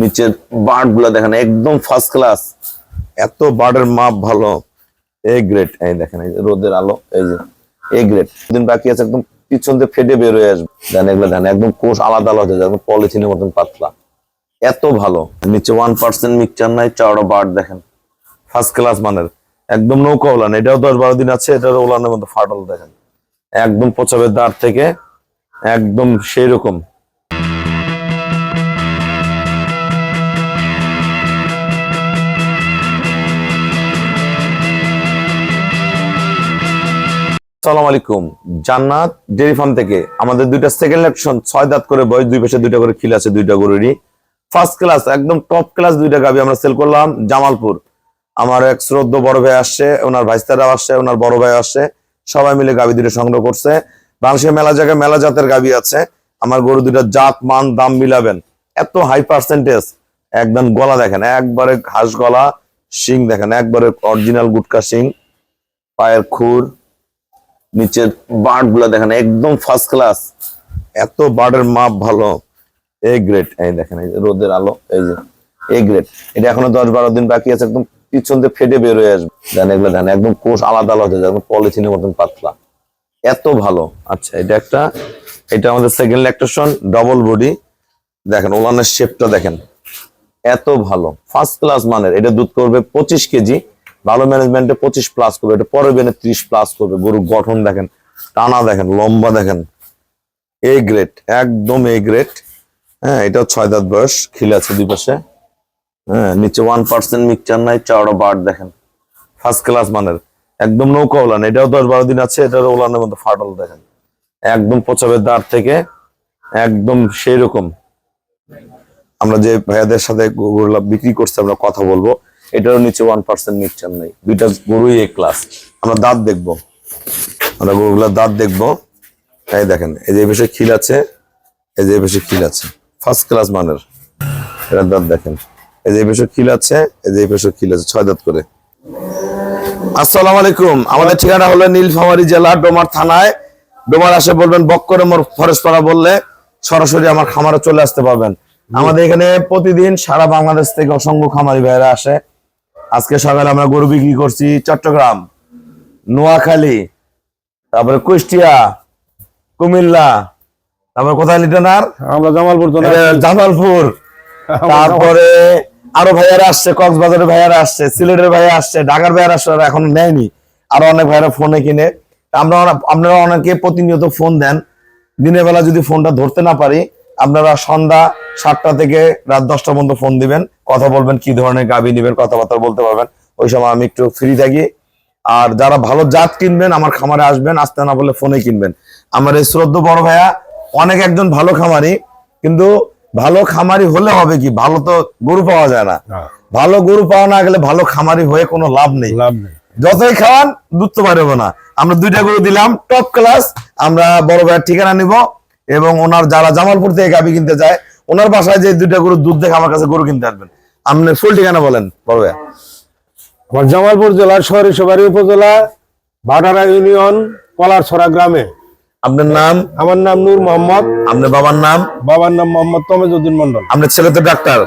নিচের বার্ড গুলা দেখেন একদম ফার্স্ট ক্লাস, এত বার্ডের মাপ ভালো, এ গ্রেড। এই দেখেন এই রোদের আলো, এই যে এ গ্রেড। দিন বাকি আছে, একদম পিছন দিয়ে ফেটে বের হয়ে আসবে। দেখেন এগুলো দেখেন একদম কোষ আলাদা আলাদা হয়ে যাবে, পলিথিনের মতন পাতলা, এত ভালো। নিচে 1% মিক্সচার নাই, চওড়া বার্ড দেখেন ফার্স্ট ক্লাস মানের, একদম নৌকা ওলান। এটাও 10-12 দিন আছে, এটার ওলানের মধ্যে ফাটল দেখেন একদম পচাবের দাঁড় থেকে একদম সেই রকম। আসসালামু আলাইকুম, জান্নাত ডেইরি ফার্ম থেকে আমাদের দুইটা সেকেন্ড ইলেকশন 6 দাঁত করে বয়স, দুই পাশে দুইটা করে খিল আছে, দুইটা গরুরই ফার্স্ট ক্লাস একদম টপ ক্লাস দুইটা গাবি আমরা সেল করলাম জামালপুর। আমার এক শ্রদ্ধ বড় ভাই আসছে, ওনার ভাইস্তারাও আসছে, ওনার বড় ভাই আসছে, সবাই মিলে গাবি দুটো সংগ্রহ করছে। বাংলাদেশের মেলা জায়গায় মেলা জাতের গাবি আছে, আমার গরু দুটা জাত মান দাম মিলাবেন, এত হাই পার্সেন্টেজ। একদম গলা দেখেন একবারে ঘাস গলা, শিং দেখেন একবারে অরিজিনাল গুটকা শিং, পায়ের খুর, নিচের বার্ড গুলা দেখেন একদম ফার্স্ট ক্লাস, এত বার্ডের মাপ ভালো, এ গ্রেড। এই দেখেন এই রোদের আলো, এই যে এ গ্রেড। এটা এখনো 10-12 দিন বাকি আছে, একদম পিছন দিয়ে ফেটে বের হয়ে আসবে। দেখেন এগুলো দেখেন একদম কোষ আলাদা আলাদা হয়ে যাবে, পলিথিনের মতন পাতলা, এত ভালো। আচ্ছা এটা আমাদের সেকেন্ড ল্যাকটেশন ডবল বডি, দেখেন ওলানের শেপটা দেখেন এত ভালো, ফার্স্ট ক্লাস মানের। এটা দুধ করবে 25 কেজি, ভালো ম্যানেজমেন্টে 25+ করবে, এটা পরে বেনে 30+ করবে। গরুর গঠন দেখেন, টানা দেখেন, লম্বা দেখেন, এ গ্রেড, একদম এ গ্রেড। হ্যাঁ, এটাও 6 দাঁত বয়স, খিল আছে দুই পাশে। হ্যাঁ, নিচে 1% মিক্সচার নাই, চওড়া বার্ড দেখেন ফার্স্ট ক্লাস মানের, একদম নৌকা ওলান। এটাও 10-12 দিন আছে, এটার ওলানের মধ্যে ফাটল দেখেন একদম পচাবের দাঁড় থেকে একদম সেই রকম। আমরা যে ভাইয়াদের সাথে গরুগুলা বিক্রি করছে আমরা কথা বলবো, এটারও নিচে 1% মিক্সচার নেই, দুইটা গরুই এ ক্লাস। আমরা দাঁত দেখবো, আমরা গরুগুলার দাঁত দেখবো। এই দেখেন এই যে বেশি খিল আছে, এই যে বেশি খিল আছে, ফার্স্ট ক্লাস মানের। এটার দাঁত দেখেন, এই যে বেশি খিল আছে, এই যে বেশি খিল আছে, 6 দাঁত করে। আসসালামু আলাইকুম, আমাদের ঠিকানা হলো নীলফামারী জেলা ডোমার থানায়। ডোমার আসে বলবেন বক্করে মোর ফরেস্টপাড়া বললে সরাসরি আমার খামারে চলে আসতে পারবেন। আমাদের এখানে প্রতিদিন সারা বাংলাদেশ থেকে অসংখ্য খামারি ভাইরা আসে। আজকে সকালে আমরা গরু বিক্রি করছি চট্টগ্রাম, নোয়াখালী, তারপরে কুষ্টিয়া, কুমিল্লা, তারপরে কোথায় লিটনার আমরা জামালপুর, তারপরে আরো ভাইয়ারা আসছে, কক্সবাজারের ভাইয়ারা আসছে, সিলেটের ভাইয়া আসছে, ঢাকার ভাইয়ারা আসছে, এখনো নেয়নি, আরো অনেক ভাইয়ারা ফোনে কিনে। আপনারা অনেকে প্রতিনিয়ত ফোন দেন, দিনের বেলা যদি ফোনটা ধরতে না পারি, আপনারা সন্ধ্যা 7টা থেকে রাত 10টা পর্যন্ত ফোন দিবেন, কথা বলবেন, কি ধরনের গাভী নিবেন, কথাবার্তা বলতে পারবেন। ওই সময় আমি একটু ফ্রি থাকি। আর যারা ভালো জাত কিনবেন আমার খামারে আসবেন, আসতে না বললে ফোনে কিনবেন। আমার এই শ্রদ্ধ বড় ভাইয়া অনেক একজন ভালো খামারি, কিন্তু ভালো খামারি হলে হবে কি, ভালো তো গরু পাওয়া যায় না। ভালো গরু পাওয়া না গেলে ভালো খামারি হয়ে কোনো লাভ নেই। যতই খাওয়ান দুধ তো পারবো না। আমরা দুইটা গরু দিলাম টপ ক্লাস। আমরা বড় ভাইয়ের ঠিকানা নিব, এবং ওনার যারা জামালপুর থেকে গাভী কিনতে যায়, ওনার বাসায় যে দুইটা গরু দুধ দেখে আমার কাছে গরু কিনতে আসবেন। আপনি ফুল ঠিকানা বলেন বড় ভাইয়া। আমার জামালপুর জেলার সরিষাবাড়ি উপজেলা ভাটারা ইউনিয়ন কলারছড়া গ্রামে। আপনার নাম? আমার নাম নূর মোহাম্মদ। আপনার বাবার নাম? বাবার নাম মোহাম্মদ তমেজউদ্দিন মন্ডল। আপনার ছেলে তো ডাক্তার,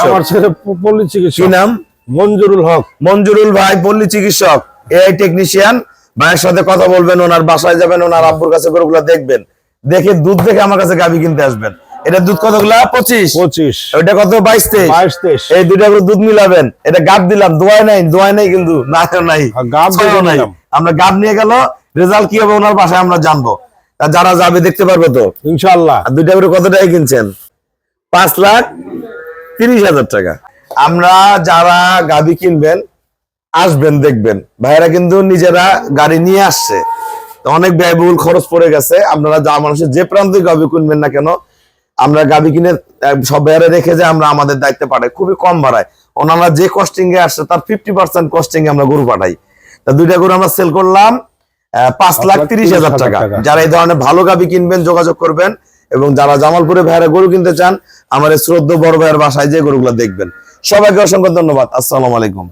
আমার ছেলে পল্লী চিকিৎসক। কি নাম? মঞ্জুরুল হক। মঞ্জুরুল ভাই পল্লী চিকিৎসক, এআই টেকনিশিয়ান। ভাইয়ের সাথে কথা বলবেন, ওনার বাসায় যাবেন, ওনার আব্বুর কাছে গরুগুলা দেখবেন, দেখে দুধ দেখে আমার কাছে গাভী কিনতে আসবেন। এটা দুধ কতগুলা? 25। ওইটা কত? 22-23। এই দুইটা করে দুধ মিলাবেন। এটা গাব দিলাম, দোয়াই নাই কিন্তু না নাই, আমরা গাব নিয়ে গেল, রেজাল্ট কি হবে ওনার বাসায় আমরা জানবো। যারা যাবে দেখতে পারবে তো ইনশাআল্লাহ। দুইটা করে কত টাকা কিনছেন? 5,30,000 টাকা। আমরা যারা গাভী কিনবেন আসবেন, দেখবেন ভাইয়েরা কিন্তু নিজেরা গাড়ি নিয়ে আসছে, অনেক ব্যয়বহুল খরচ পড়ে গেছে। আপনারা যা মানুষের যে প্রান্তে গাভী কিনবেন না কেন, আমরা গাভী কিনে সব ভাইয়েরা রেখে যে আমরা আমাদের দায়িত্বে পাঠাই, খুবই কম ভাড়ায়। ওনারা যে কস্টিং এ আসছে তার 50% কস্টিং এ আমরা গরু পাঠাই। তা দুইটা গরু আমরা সেল করলাম 5,30,000 টাকা। যারা এই ধরনের ভালো গাভী কিনবেন যোগাযোগ করবেন, এবং যারা জামালপুরে ভাইয়েরা গরু কিনতে চান আমার এই শ্রদ্ধ বড় ভাইয়ের বাসায় যে গরুগুলো দেখবেন। সবাইকে অসংখ্য ধন্যবাদ। আসসালামু আলাইকুম।